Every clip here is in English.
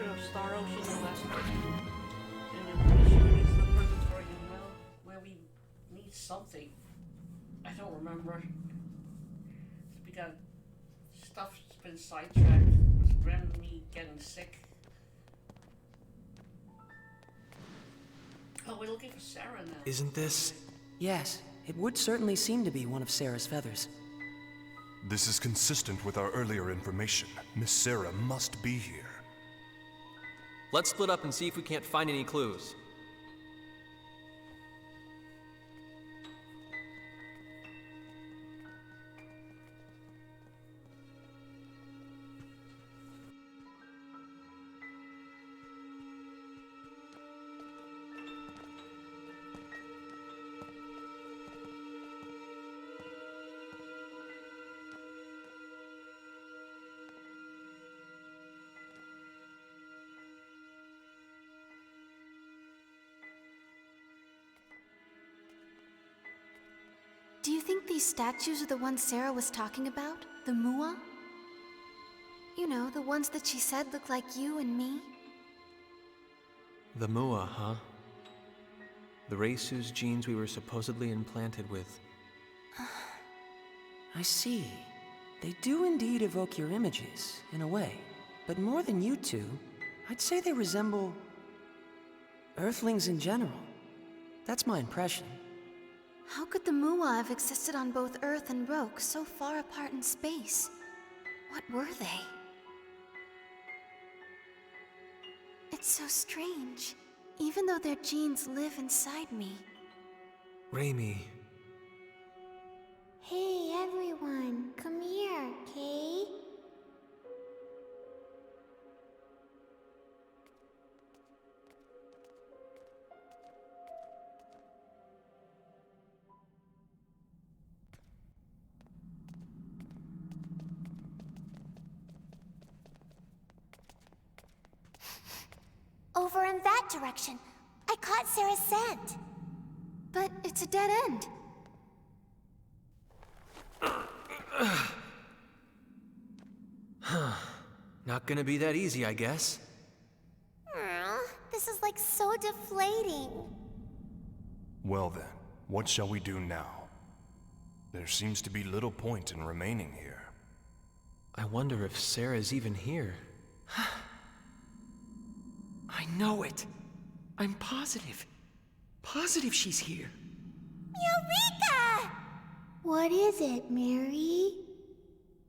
picture of Star Ocean and West Coast. And I'm pretty sure it's the purgatory well where we need something. I don't remember. Because stuff's been sidetracked with Ren and me getting sick. Oh, we're looking for Sarah now. Isn't this? Yes, it would certainly seem to be one of Sarah's feathers. This is consistent with our earlier information. Miss Sarah must be here. Let's split up and see if we can't find any clues. Do you think these statues are the ones Sarah was talking about? The Mua? You know, the ones that she said look like you and me? The Mua, huh? The race whose genes we were supposedly implanted with. I see. They do indeed evoke your images, in a way. But more than you two, I'd say they resemble Earthlings in general. That's my impression. How could the Mua have existed on both Earth and Roke so far apart in space? What were they? It's so strange, even though their genes live inside me. Raimi. Hey everyone, come here, Kay. Over in that direction. I caught Sarah's scent. But it's a dead end. Not gonna be that easy, I guess. This is like so deflating. Well then, what shall we do now? There seems to be little point in remaining here. I wonder if Sarah's even here. I know it. I'm positive. Positive she's here. Eureka! What is it, Mary?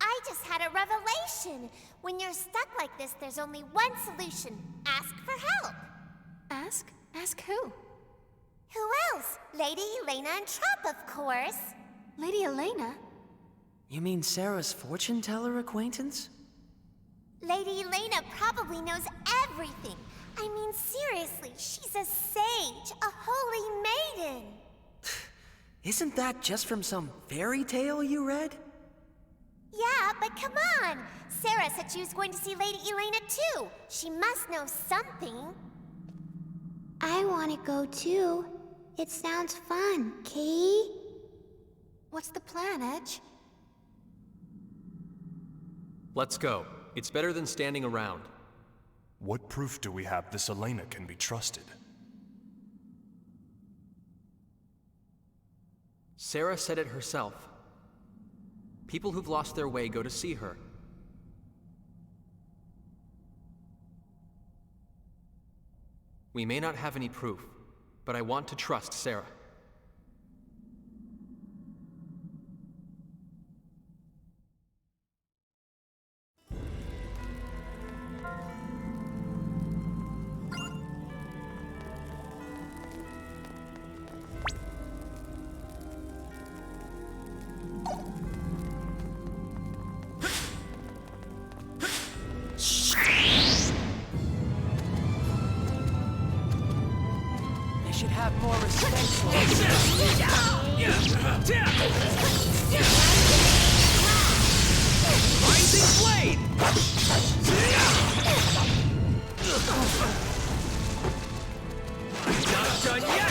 I just had a revelation. When you're stuck like this, there's only one solution. Ask for help. Ask? Ask who? Who else? Lady Eleyna and Trop, of course. Lady Eleyna? You mean Sarah's fortune teller acquaintance? Lady Eleyna probably knows everything. I mean, seriously, she's a sage, a holy maiden. Isn't that just from some fairy tale you read? Yeah, but come on. Sarah said she was going to see Lady Eleyna too. She must know something. I want to go too. It sounds fun, Kay. What's the plan, Edge? Let's go. It's better than standing around. What proof do we have this Eleyna can be trusted? Sarah said it herself. People who've lost their way go to see her. We may not have any proof, but I want to trust Sarah. They should have more respect for Rising Blade! Not done yet!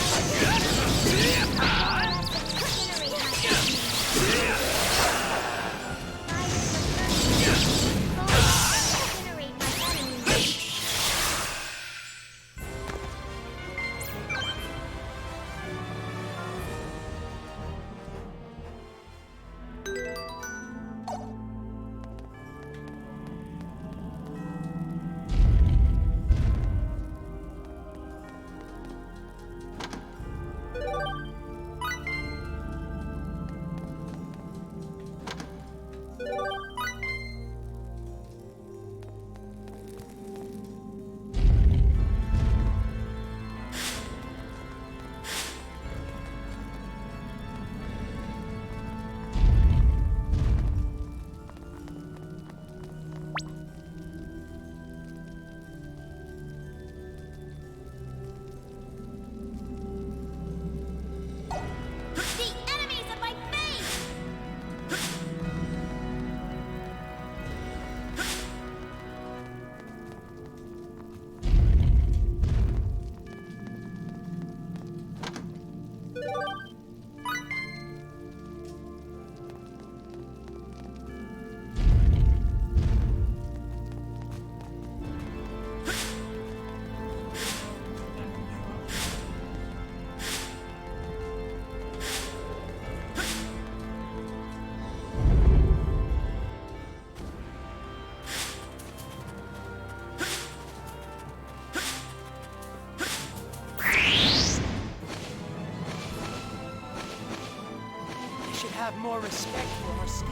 more respect for our skill.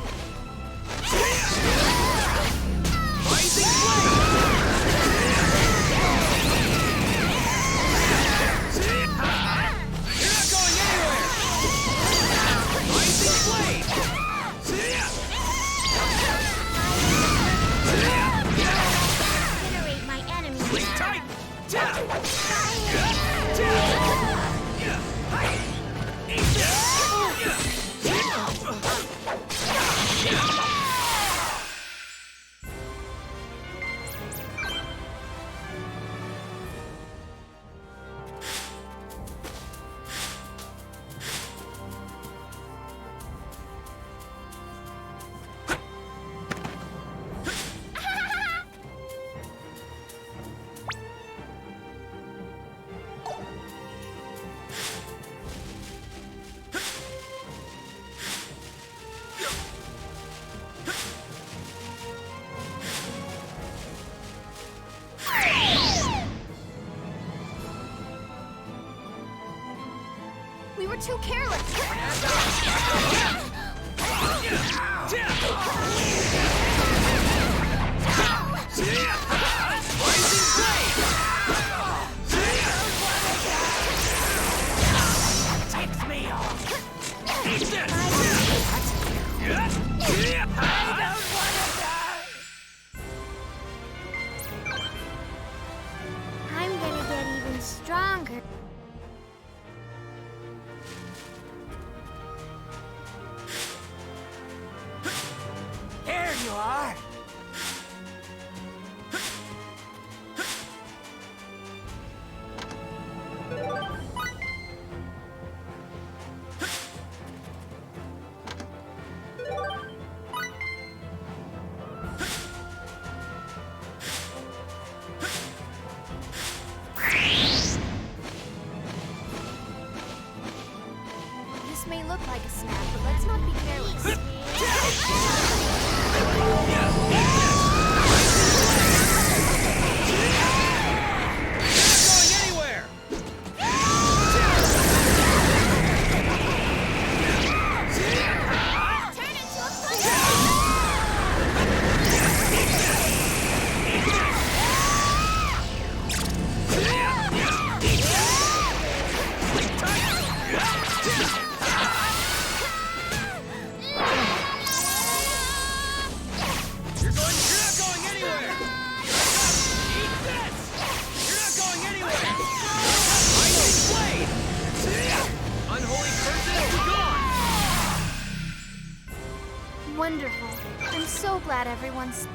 Rising flame! You're not going anywhere! Rising flame! Incinerate my enemies. Sleep tight! We were too careless. Rising flame! Takes me off. Eat this! I'm gonna get even stronger. There you are. This may look like a snap, but let's not be careless. Going anywhere! Turn into a thunder! You're not going anywhere! Eat this! You're not going anywhere! Rising flame! Unholy person is gone! Wonderful. I'm so glad everyone's...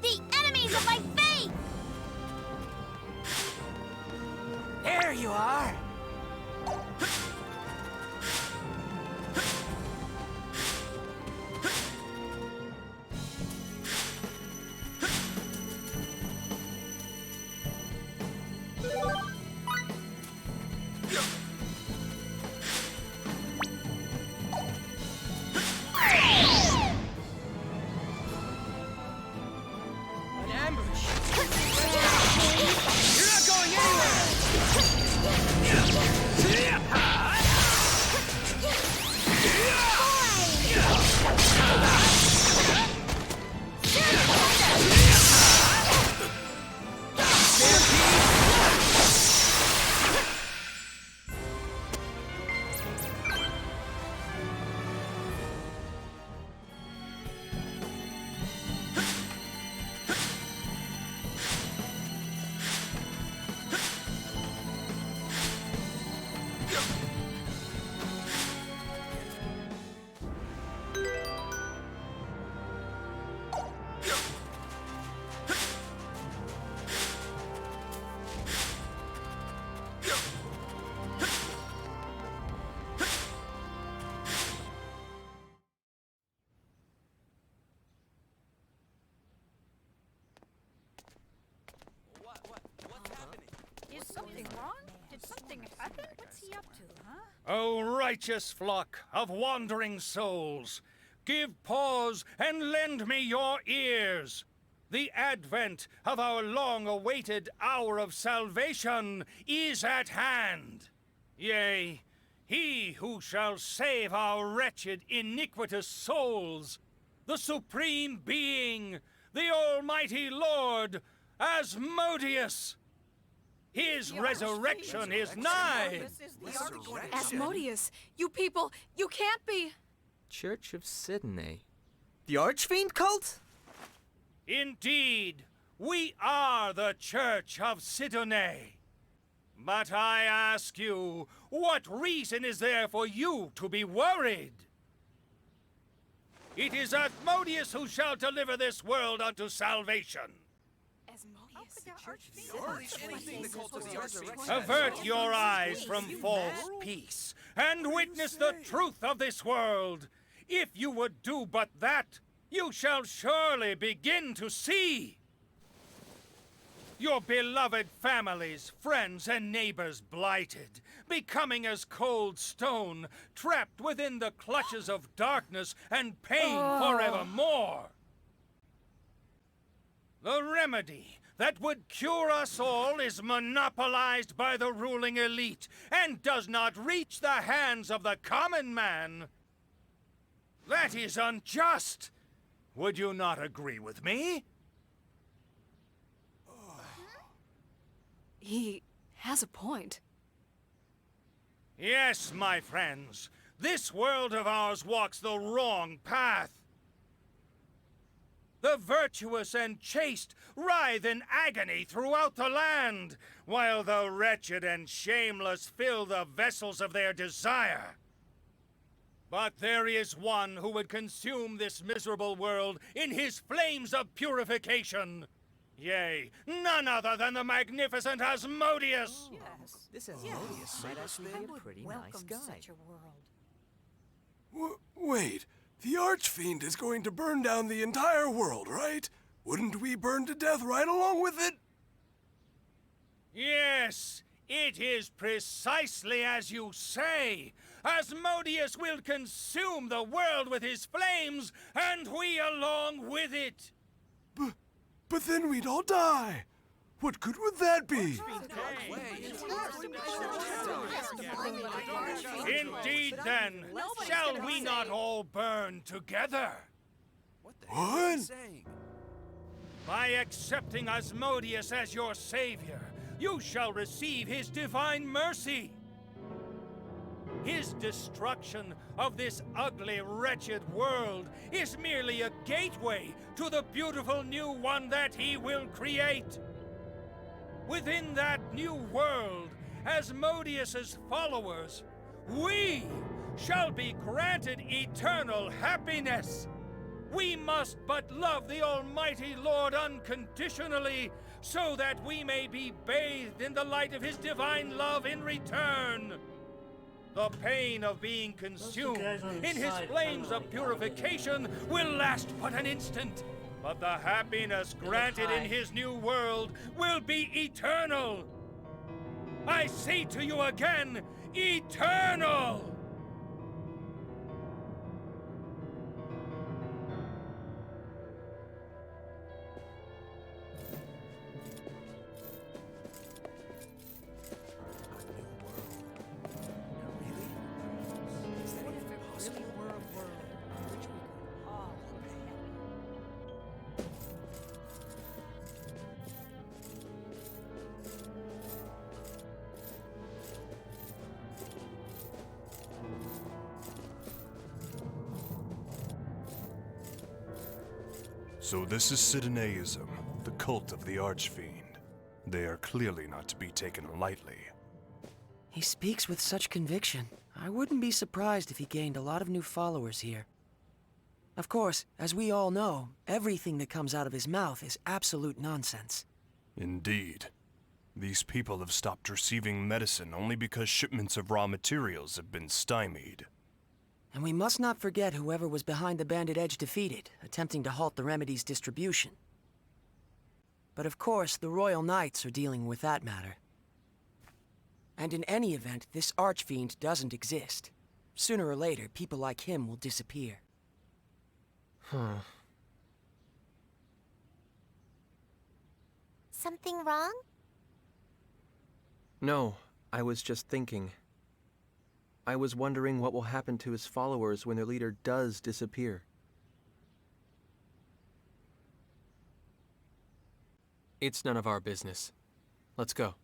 The enemies of my faith! There you are. An ambush. You're not going anywhere! Is something wrong? Did Something happened? What's he up to, huh? O righteous flock of wandering souls, give pause and lend me your ears. The advent of our long-awaited hour of salvation is at hand. Yea, he who shall save our wretched, iniquitous souls, the Supreme Being, the Almighty Lord, Asmodeus. His resurrection is nigh. Asmodeus, you people, you can't be. Church of Sidney. The Archfiend cult? Indeed, we are the Church of Sidney. But I ask you, what reason is there for you to be worried? It is Asmodeus who shall deliver this world unto salvation. Avert your eyes from false peace and witness the truth of this world. If you would do but that, you shall surely begin to see. Your beloved families, friends, and neighbors blighted, becoming as cold stone, trapped within the clutches of darkness and pain forevermore. The remedy that would cure us all is monopolized by the ruling elite and does not reach the hands of the common man. That is unjust. Would you not agree with me? He has a point. Yes, my friends. This world of ours walks the wrong path. The virtuous and chaste writhe in agony throughout the land, while the wretched and shameless fill the vessels of their desire. But there is one who would consume this miserable world in his flames of purification. Yea, none other than the magnificent Asmodeus. Yes. This Asmodeus might actually be a pretty nice guy. Such a world. Wait, the Archfiend is going to burn down the entire world, right? Wouldn't we burn to death right along with it? Yes, it is precisely as you say. Asmodeus will consume the world with his flames, and we along with it. But then we'd all die. What good would that be? Indeed, then, shall we not all burn together? What? By accepting Asmodeus as your savior, you shall receive his divine mercy. His destruction of this ugly, wretched world is merely a gateway to the beautiful new one that he will create. Within that new world, Asmodeus's followers, we shall be granted eternal happiness. We must but love the Almighty Lord unconditionally, so that we may be bathed in the light of his divine love in return. The pain of being consumed in his flames of purification will last but an instant, but the happiness granted in his new world will be eternal. I say to you again, eternal! So this is Sidneism, the cult of the Archfiend. They are clearly not to be taken lightly. He speaks with such conviction. I wouldn't be surprised if he gained a lot of new followers here. Of course, as we all know, everything that comes out of his mouth is absolute nonsense. Indeed. These people have stopped receiving medicine only because shipments of raw materials have been stymied. And we must not forget whoever was behind the Bandit Edge defeated, attempting to halt the remedy's distribution. But of course, the Royal Knights are dealing with that matter. And in any event, this archfiend doesn't exist. Sooner or later, people like him will disappear. Huh. Something wrong? No, I was just thinking. I was wondering what will happen to his followers when their leader does disappear. It's none of our business. Let's go.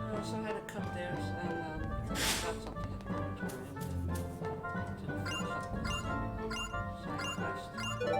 I also had to cut theirs, and because I got something at the return, and then to finish up this side quest. Where's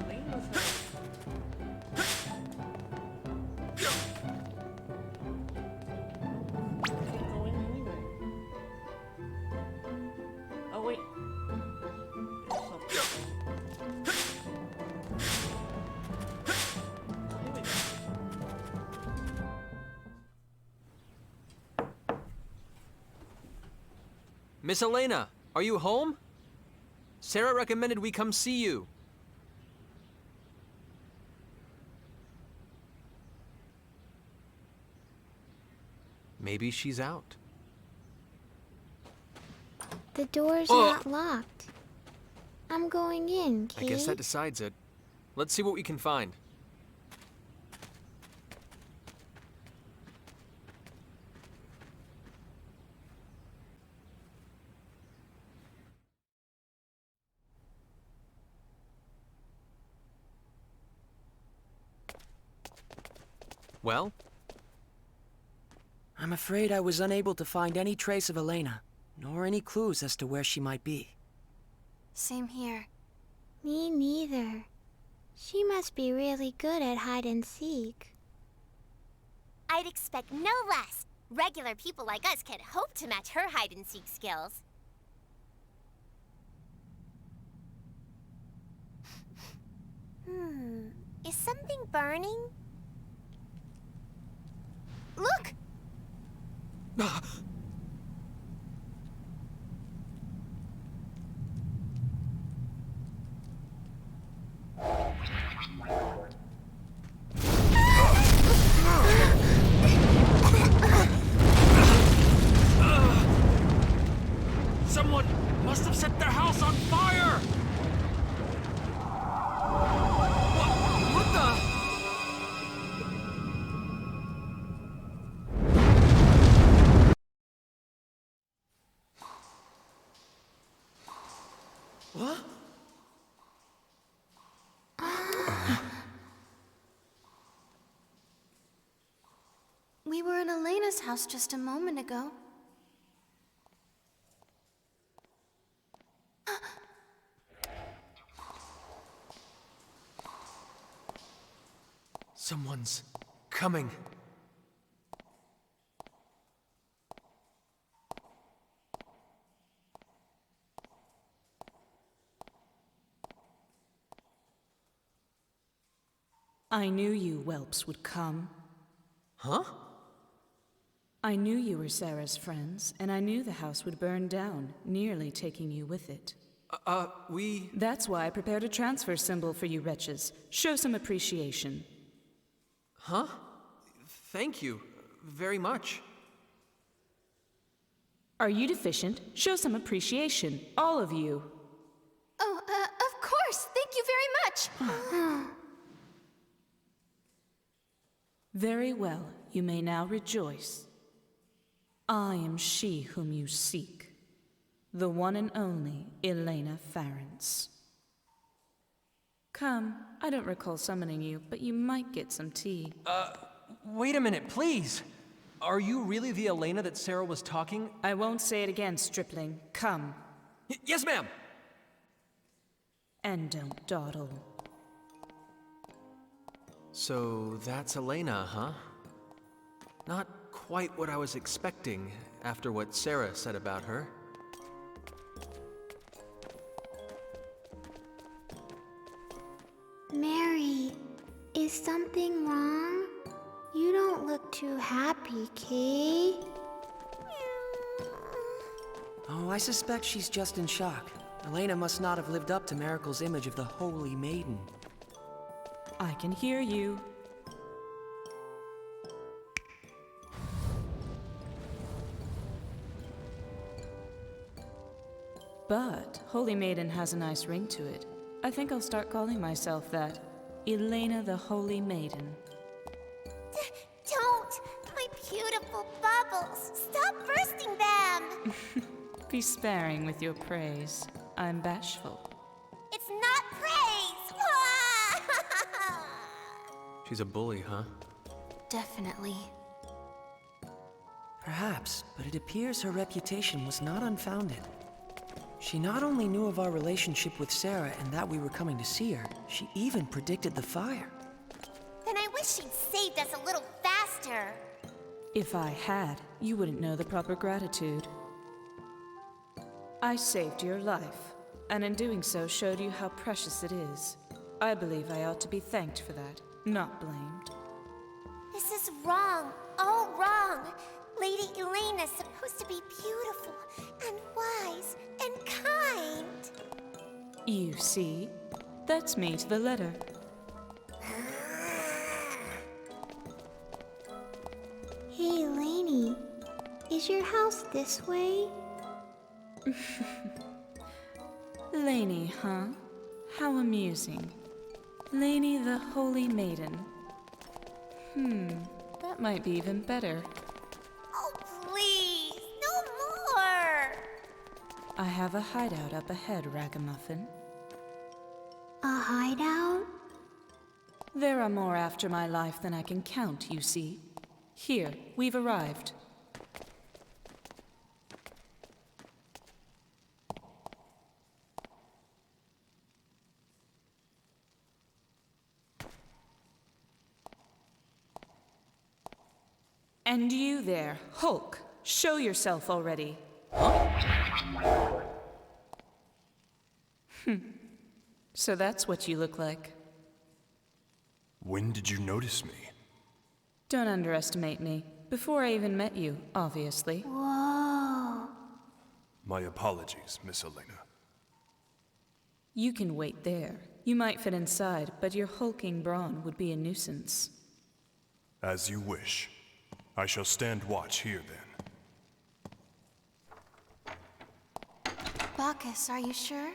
Eleyna's house? Oh wait. There's something. Oh, here we go. Miss Eleyna, are you home? Sarah recommended we come see you. Maybe she's out. The door's not locked. I'm going in, Kate. I guess that decides it. Let's see what we can find. Well? I'm afraid I was unable to find any trace of Eleyna, nor any clues as to where she might be. Same here. Me neither. She must be really good at hide and seek. I'd expect no less. Regular people like us can't hope to match her hide-and-seek skills. Is something burning? Look! Someone must have set their house on fire! What the? What? We were in Eleyna's house just a moment ago. Someone's coming. I knew you whelps would come. Huh? I knew you were Sarah's friends, and I knew the house would burn down, nearly taking you with it. That's why I prepared a transfer symbol for you wretches. Show some appreciation. Huh? Thank you. Very much. Are you deficient? Show some appreciation. All of you. Oh, of course. Thank you very much. Very well. You may now rejoice. I am she whom you seek. The one and only Eleyna Farrance. Come, I don't recall summoning you, but you might get some tea. Wait a minute, please. Are you really the Eleyna that Sarah was talking? I won't say it again, stripling. Come. Yes, ma'am! And don't dawdle. So that's Eleyna, huh? Not quite what I was expecting after what Sarah said about her. Mary, is something wrong? You don't look too happy, Kay. Oh, I suspect she's just in shock. Eleyna must not have lived up to Miracle's image of the Holy Maiden. I can hear you. But Holy Maiden has a nice ring to it. I think I'll start calling myself that. Eleyna the Holy Maiden. Don't! My beautiful bubbles! Stop bursting them! Be sparing with your praise. I'm bashful. It's not praise! She's a bully, huh? Definitely. Perhaps, but it appears her reputation was not unfounded. She not only knew of our relationship with Sarah and that we were coming to see her, she even predicted the fire. Then I wish she'd saved us a little faster. If I had, you wouldn't know the proper gratitude. I saved your life, and in doing so showed you how precious it is. I believe I ought to be thanked for that, not blamed. This is wrong. All wrong. Lady Eleyna's supposed to be beautiful and wise and kind. You see? That's me to the letter. Hey, Eleyna, is your house this way? Eleyna, huh? How amusing. Eleyna the Holy Maiden. That might be even better. Oh, please, no more! I have a hideout up ahead, Ragamuffin. A hideout? There are more after my life than I can count, you see. Here, we've arrived. And you there, Hulk, show yourself already. So that's what you look like. When did you notice me? Don't underestimate me. Before I even met you, obviously. Whoa. My apologies, Miss Eleyna. You can wait there. You might fit inside, but your hulking brawn would be a nuisance. As you wish. I shall stand watch here then. Bacchus, are you sure?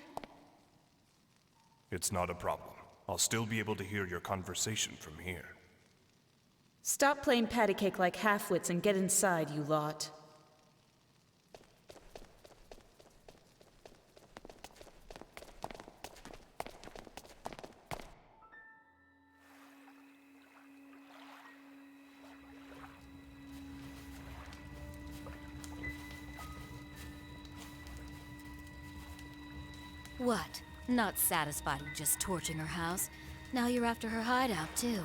It's not a problem. I'll still be able to hear your conversation from here. Stop playing patty cake like half-wits and get inside, you lot. What? Not satisfied with just torching her house? Now you're after her hideout, too.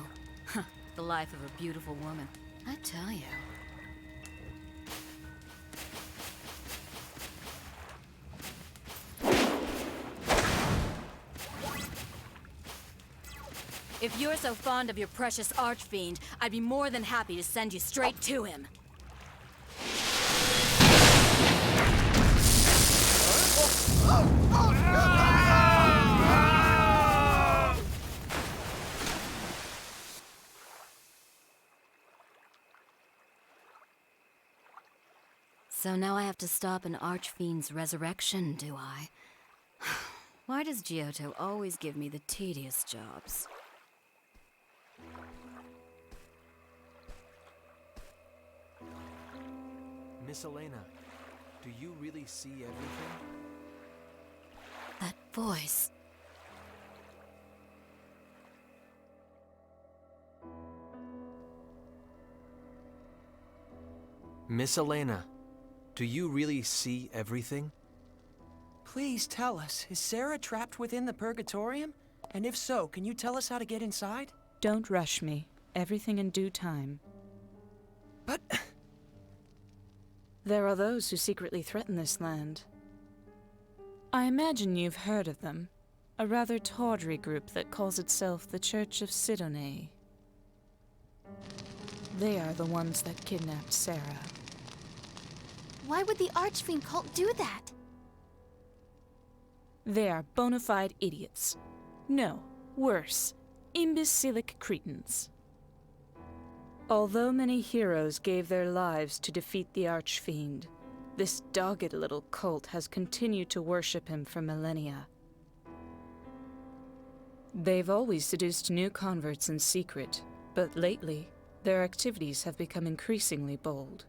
Huh, the life of a beautiful woman. I tell you. If you're so fond of your precious archfiend, I'd be more than happy to send you straight to him. So now I have to stop an archfiend's resurrection, do I? Why does Giotto always give me the tedious jobs? Miss Eleyna, do you really see everything? That voice. Miss Eleyna, do you really see everything? Please tell us, is Sarah trapped within the Purgatorium? And if so, can you tell us how to get inside? Don't rush me. Everything in due time. But... There are those who secretly threaten this land. I imagine you've heard of them. A rather tawdry group that calls itself the Church of Sidone. They are the ones that kidnapped Sarah. Why would the Archfiend cult do that? They are bona fide idiots. No, worse, imbecilic cretins. Although many heroes gave their lives to defeat the Archfiend, this dogged little cult has continued to worship him for millennia. They've always seduced new converts in secret, but lately, their activities have become increasingly bold.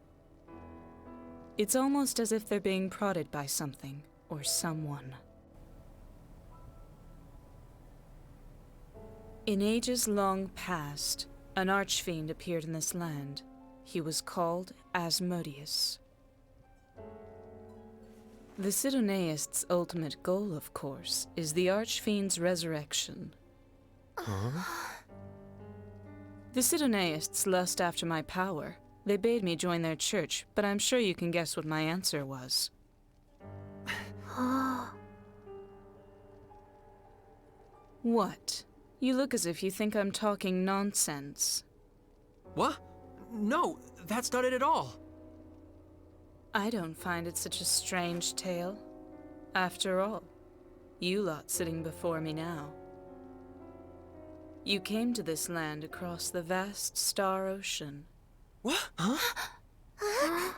It's almost as if they're being prodded by something, or someone. In ages long past, an archfiend appeared in this land. He was called Asmodeus. The Sidoneists' ultimate goal, of course, is the archfiend's resurrection. Huh? The Sidoneists lust after my power. They bade me join their church, but I'm sure you can guess what my answer was. What? You look as if you think I'm talking nonsense. What? No, that's not it at all. I don't find it such a strange tale. After all, you lot sitting before me now. You came to this land across the vast star ocean. What? Huh?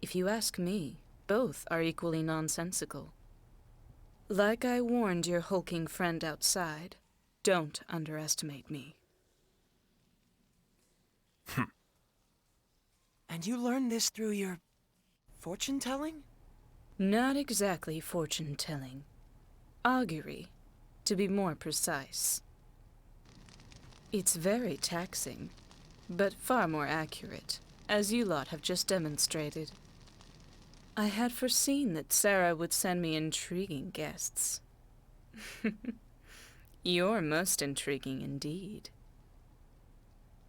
If you ask me, both are equally nonsensical. Like I warned your hulking friend outside, don't underestimate me. And you learned this through your... fortune-telling? Not exactly fortune-telling. Augury, to be more precise. It's very taxing, but far more accurate, as you lot have just demonstrated. I had foreseen that Sarah would send me intriguing guests. You're most intriguing indeed.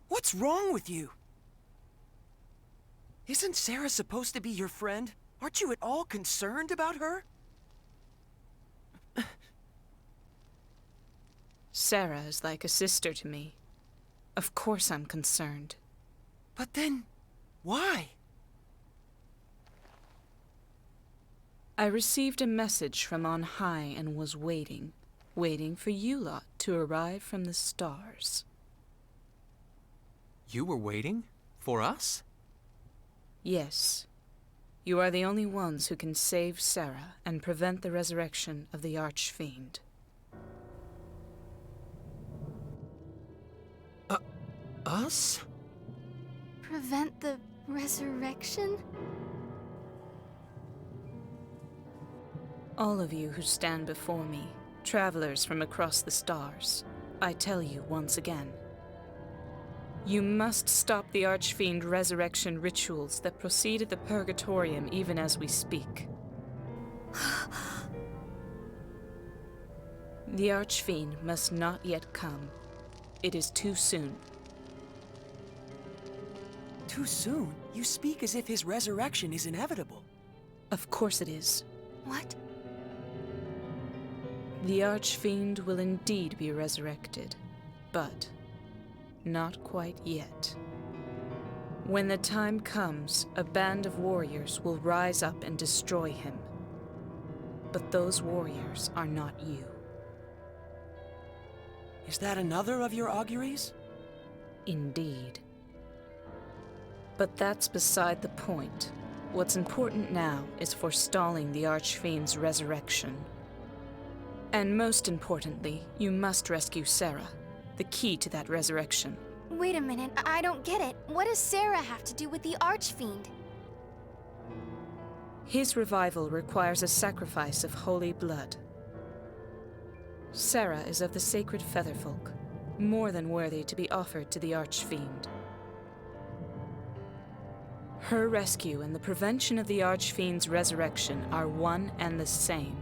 What's wrong with you? Isn't Sarah supposed to be your friend? Aren't you at all concerned about her? Sarah is like a sister to me. Of course I'm concerned. But then, why? I received a message from on high and was waiting for you lot to arrive from the stars. You were waiting? For us? Yes. You are the only ones who can save Sarah and prevent the resurrection of the Archfiend. Us? Prevent the resurrection? All of you who stand before me, travelers from across the stars, I tell you once again. You must stop the Archfiend resurrection rituals that proceed at the Purgatorium even as we speak. The Archfiend must not yet come. It is too soon. Too soon? You speak as if his resurrection is inevitable. Of course it is. What? The Archfiend will indeed be resurrected, but not quite yet. When the time comes, a band of warriors will rise up and destroy him. But those warriors are not you. Is that another of your auguries? Indeed. But that's beside the point. What's important now is forestalling the Archfiend's resurrection. And most importantly, you must rescue Sarah, the key to that resurrection. Wait a minute, I don't get it. What does Sarah have to do with the Archfiend? His revival requires a sacrifice of holy blood. Sarah is of the sacred Featherfolk, more than worthy to be offered to the Archfiend. Her rescue and the prevention of the Archfiend's resurrection are one and the same.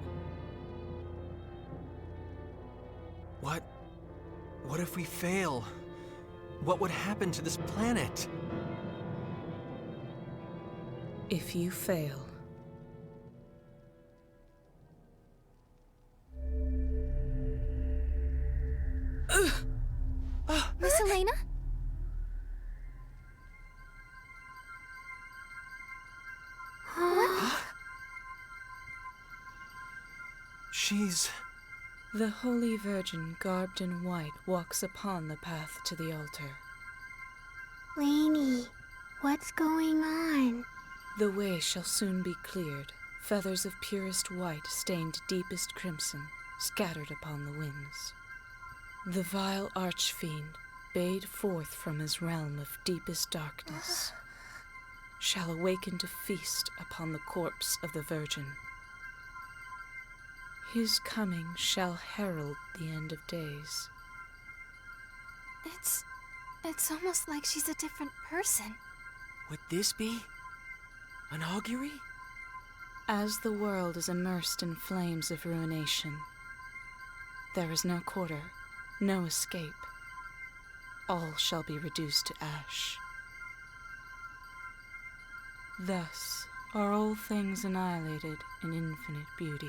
What if we fail? What would happen to this planet? If you fail... Miss Eleyna? What? She's... The Holy Virgin, garbed in white, walks upon the path to the altar. Lainey, what's going on? The way shall soon be cleared, feathers of purest white stained deepest crimson, scattered upon the winds. The vile Archfiend, bayed forth from his realm of deepest darkness, shall awaken to feast upon the corpse of the Virgin. His coming shall herald the end of days. It's almost like she's a different person. Would this be an augury? As the world is immersed in flames of ruination, there is no quarter, no escape. All shall be reduced to ash. Thus are all things annihilated in infinite beauty.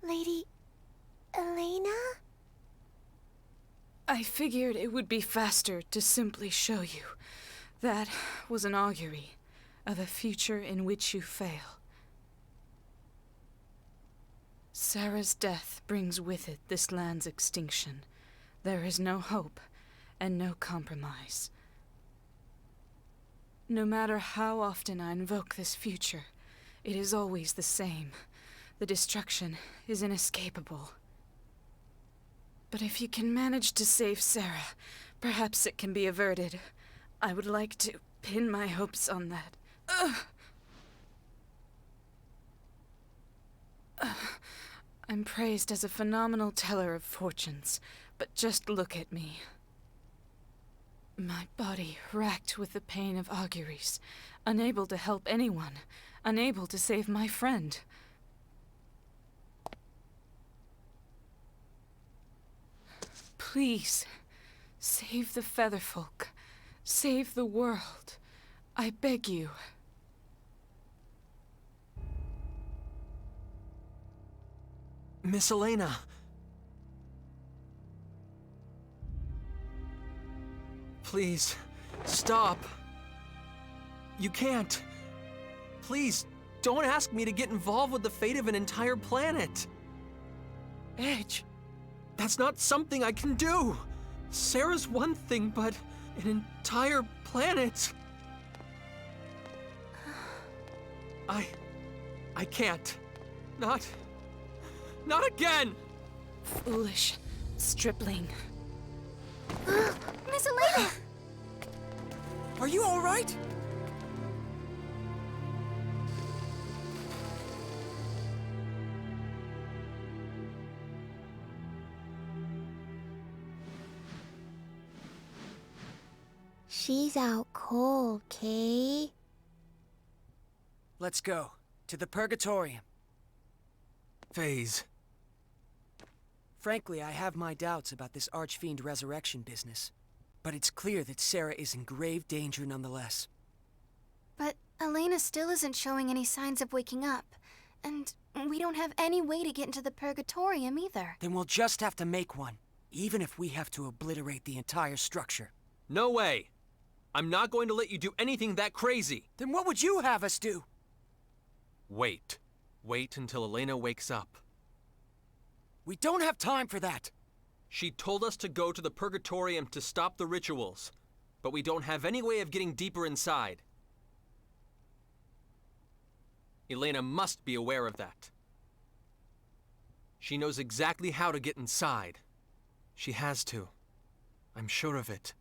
Lady Eleyna? I figured it would be faster to simply show you. That was an augury of a future in which you fail. Sarah's death brings with it this land's extinction. There is no hope and no compromise. No matter how often I invoke this future, it is always the same. The destruction is inescapable. But if you can manage to save Sarah, perhaps it can be averted. I would like to pin my hopes on that. I'm praised as a phenomenal teller of fortunes, but just look at me. My body racked with the pain of auguries, unable to help anyone. unable to save my friend. Please, save the Featherfolk. Save the world. I beg you. Miss Eleyna. Please, stop. You can't. Please, don't ask me to get involved with the fate of an entire planet. Edge, that's not something I can do. Sarah's one thing, but an entire planet. I can't. Not again! Foolish stripling. Miss Eleyna! Are you all right? She's out cold, Kay. Let's go. To the Purgatorium. Phase. Frankly, I have my doubts about this Archfiend resurrection business. But it's clear that Sarah is in grave danger nonetheless. But Eleyna still isn't showing any signs of waking up. And we don't have any way to get into the Purgatorium either. Then we'll just have to make one. Even if we have to obliterate the entire structure. No way! I'm not going to let you do anything that crazy! Then what would you have us do? Wait. Wait until Eleyna wakes up. We don't have time for that! She told us to go to the Purgatorium to stop the rituals, but we don't have any way of getting deeper inside. Eleyna must be aware of that. She knows exactly how to get inside. She has to. I'm sure of it.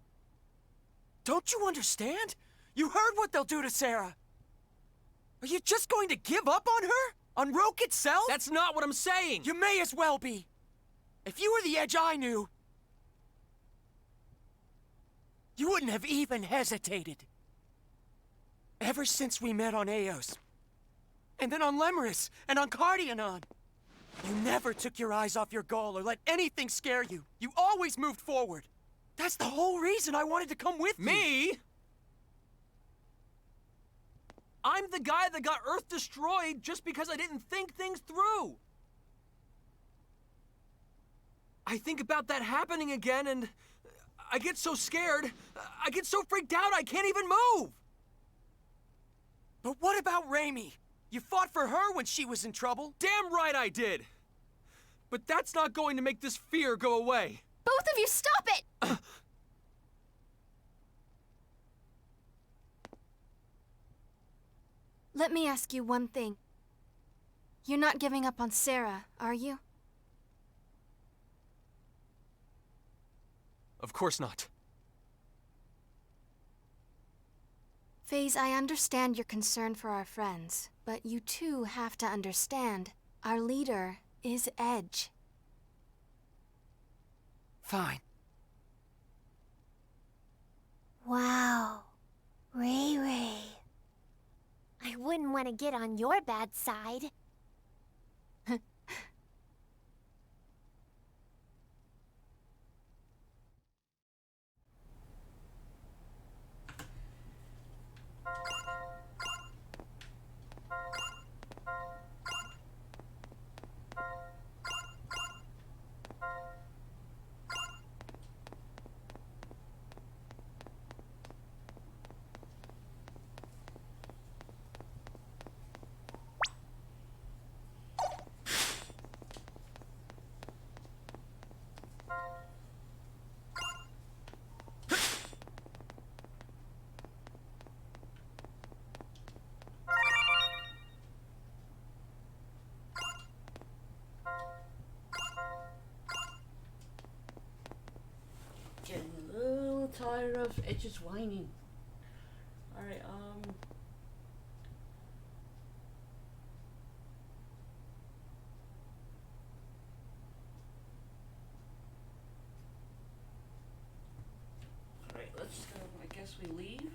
Don't you understand? You heard what they'll do to Sarah! Are you just going to give up on her? On Roke itself? That's not what I'm saying! You may as well be! If you were the Edge I knew, you wouldn't have even hesitated. Ever since we met on Eos, and then on Lemurus, and on Cardionon, you never took your eyes off your goal or let anything scare you. You always moved forward. That's the whole reason I wanted to come with you. Me? I'm the guy that got Earth destroyed just because I didn't think things through. I think about that happening again and I get so scared. I get so freaked out I can't even move. But what about Raimi? You fought for her when she was in trouble? Damn right I did. But that's not going to make this fear go away. Both of you, stop it! Let me ask you one thing. You're not giving up on Sarah, are you? Of course not. Phase, I understand your concern for our friends, but you too have to understand our leader is Edge. Fine. Wow. Ray Ray. I wouldn't want to get on your bad side. Getting a little tired of Edge's whining. Alright, Alright, let's go. I guess we leave.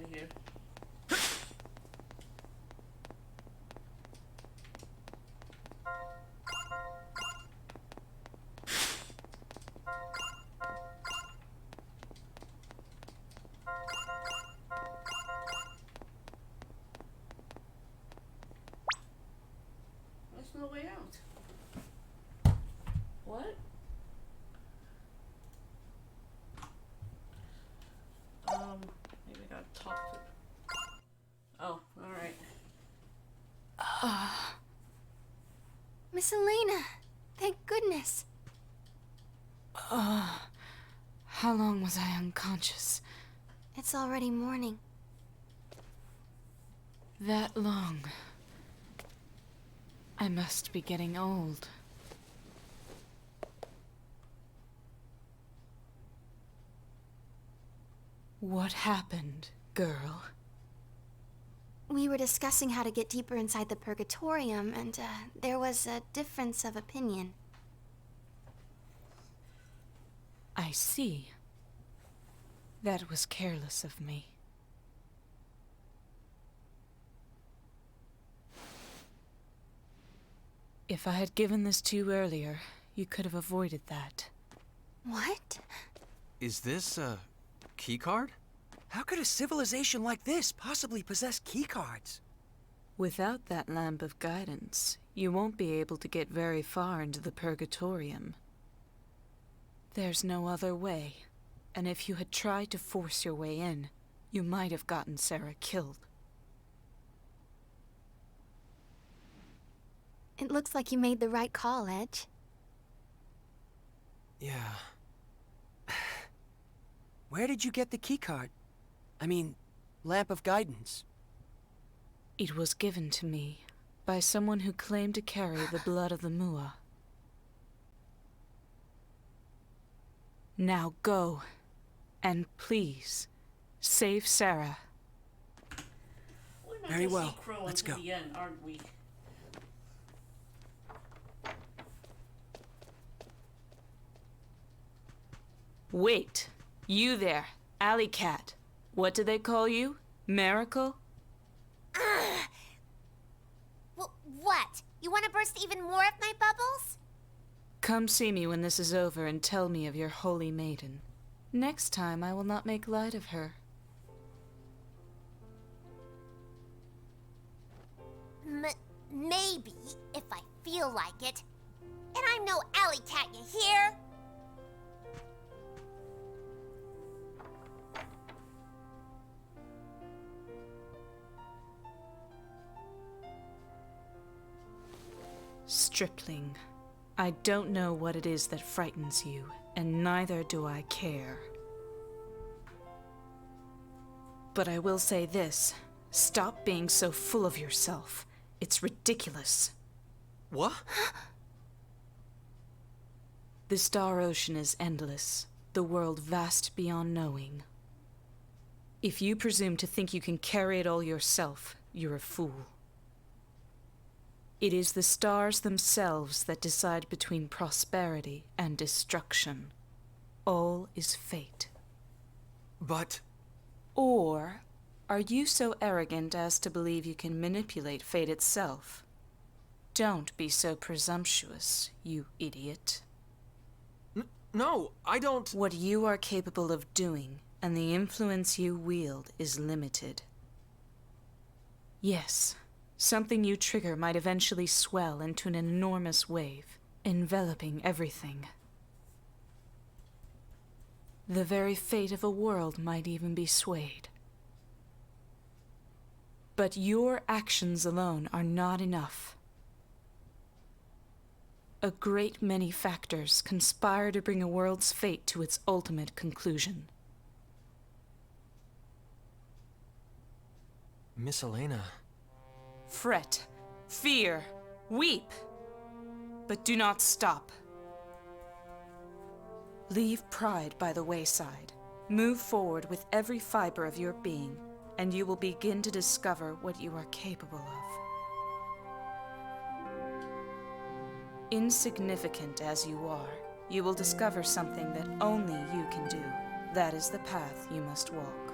out of here. There's no way out. What? Maybe I gotta talk to... Oh, alright. Miss Eleyna, thank goodness. How long was I unconscious? It's already morning. That long. I must be getting old. What happened, girl? We were discussing how to get deeper inside the Purgatorium, and there was a difference of opinion. I see. That was careless of me. If I had given this to you earlier, you could have avoided that. What? Is this a keycard? How could a civilization like this possibly possess keycards? Without that lamp of guidance, you won't be able to get very far into the Purgatorium. There's no other way, and if you had tried to force your way in, you might have gotten Sarah killed. It looks like you made the right call, Edge. Yeah. Where did you get the keycard? I mean, lamp of guidance. It was given to me by someone who claimed to carry the blood of the Mua. Now go, and please, save Sarah. We're not Very gonna well. see Crow Let's until go. the end, aren't we? Wait, you there, Alley Cat. What do they call you? Miracle? What? You want to burst even more of my bubbles? Come see me when this is over and tell me of your holy maiden. Next time I will not make light of her. Maybe, if I feel like it. And I'm no alley cat, you hear? Stripling, I don't know what it is that frightens you, and neither do I care. But I will say this. Stop being so full of yourself. It's ridiculous. What? The Star Ocean is endless, the world vast beyond knowing. If you presume to think you can carry it all yourself, you're a fool. It is the stars themselves that decide between prosperity and destruction. All is fate. But... Or are you so arrogant as to believe you can manipulate fate itself? Don't be so presumptuous, you idiot. No, I don't... What you are capable of doing and the influence you wield is limited. Yes. Something you trigger might eventually swell into an enormous wave, enveloping everything. The very fate of a world might even be swayed. But your actions alone are not enough. A great many factors conspire to bring a world's fate to its ultimate conclusion. Miss Eleyna... Fret, fear, weep, but do not stop. Leave pride by the wayside. Move forward with every fiber of your being, and you will begin to discover what you are capable of. Insignificant as you are, you will discover something that only you can do. That is the path you must walk.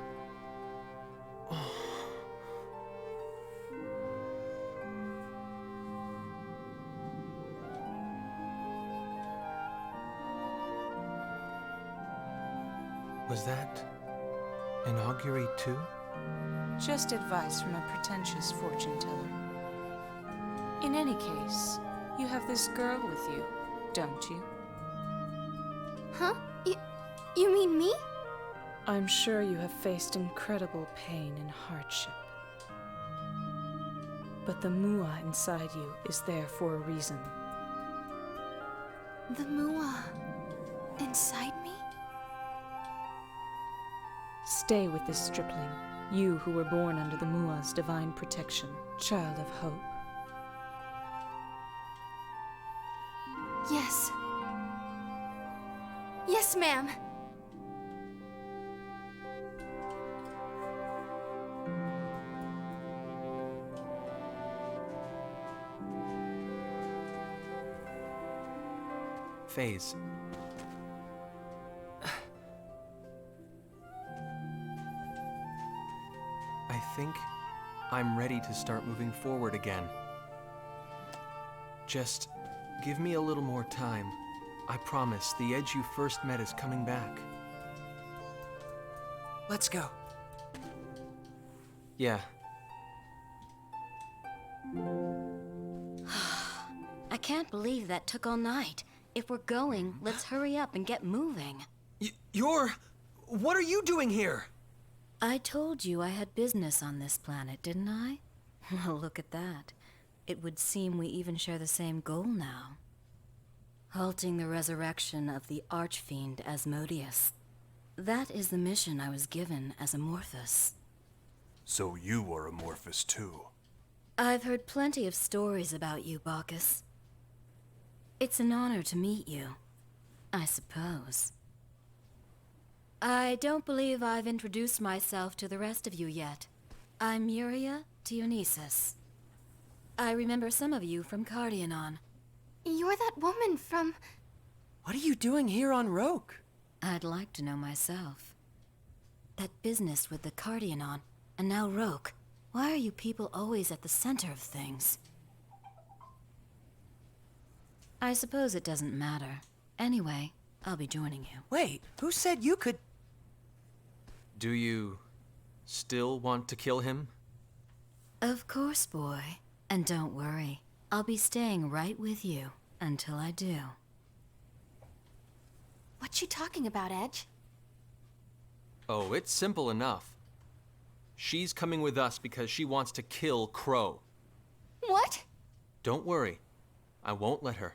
Was that an augury too? Just advice from a pretentious fortune teller. In any case, you have this girl with you, don't you? Huh? You mean me? I'm sure you have faced incredible pain and hardship. But the Mua inside you is there for a reason. The Mua inside me? Stay with this stripling, you who were born under the Mua's divine protection, child of hope. Yes. Yes, ma'am. Phase. I think I'm ready to start moving forward again. Just give me a little more time. I promise the edge you first met is coming back. Let's go. Yeah. I can't believe that took all night. If we're going, let's hurry up and get moving. What are you doing here? I told you I had business on this planet, didn't I? Well, look at that. It would seem we even share the same goal now. Halting the resurrection of the Archfiend Asmodeus. That is the mission I was given as Amorphous. So you are Amorphous too. I've heard plenty of stories about you, Bacchus. It's an honor to meet you, I suppose. I don't believe I've introduced myself to the rest of you yet. I'm Muria Dionysus. I remember some of you from Cardionon. You're that woman from... What are you doing here on Roke? I'd like to know myself. That business with the Cardionon, and now Roke. Why are you people always at the center of things? I suppose it doesn't matter. Anyway, I'll be joining you. Wait, who said you could... Do you still want to kill him? Of course, boy. And don't worry, I'll be staying right with you until I do. What you talking about, Edge? Oh, it's simple enough. She's coming with us because she wants to kill Crow. What? Don't worry. I won't let her.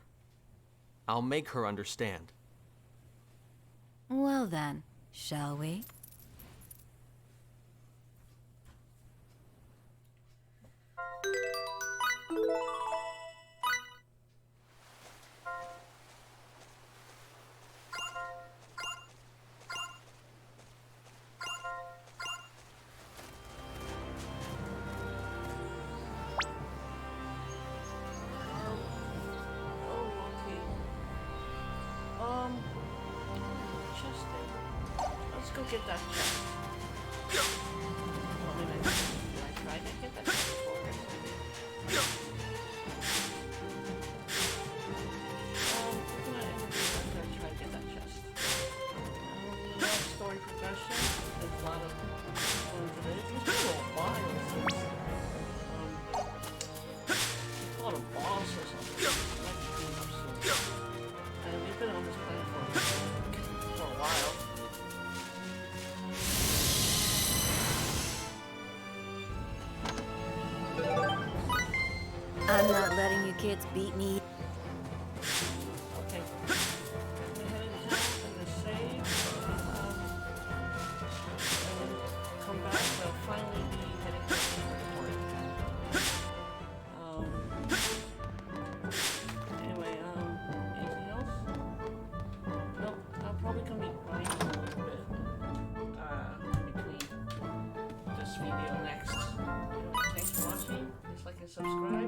I'll make her understand. Well then, shall we? Let's go get that chest. Well, maybe did I try to get that chest before? We're gonna try to get that chest. A lot of story progression. There's a lot of it's been a little while since we fought a boss or something. Might be coming up soon. And we've been on this planet for a while. I'm not letting you kids beat me. Okay. I'm gonna head into town, I'm gonna save, and then come back. They'll finally be heading to the laboratory. Anyway, anything else? Nope, I'll probably come be running a little bit, in between this video next. Anyway, thanks for watching. Please like and subscribe.